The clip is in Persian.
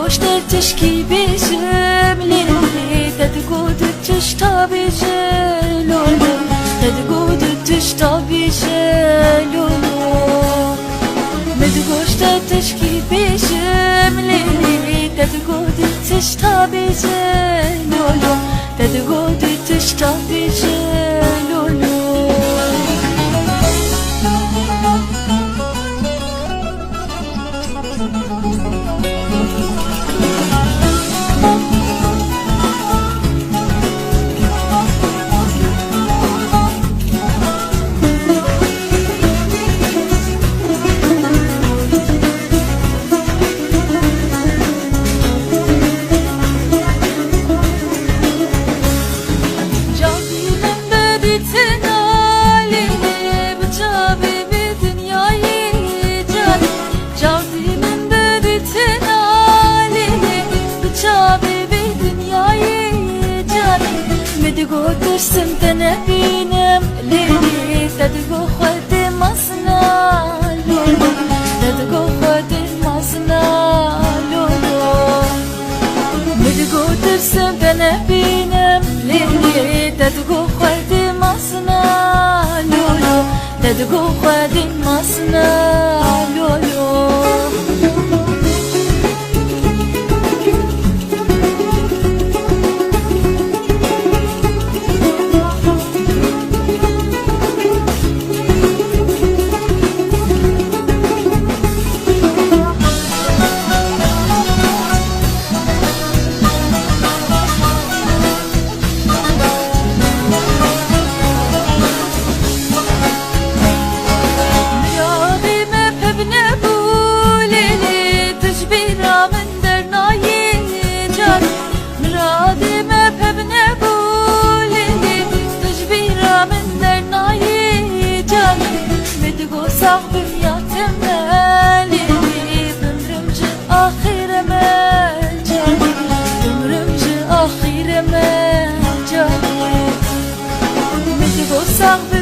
goshter tishki bishim lili Tad god tishta bishim lolo Tad god tishta bishim lolo Med goshter tishki bishim lili Tad god tishta bishim lolo Tad god tishta bishim lolo تدقو ترسم تنبينم ليلي تدقو خدي مصنع لولو تدقو خدي مصنع لولو تدقو ترسم تنبينم ليلي تدقو خدي مصنع لولو تدقو خدي مصنع لولو صاحبي يا تمالي بمرمج آخر ما جاني بمرمج آخر ما جاني مدقو صاحبي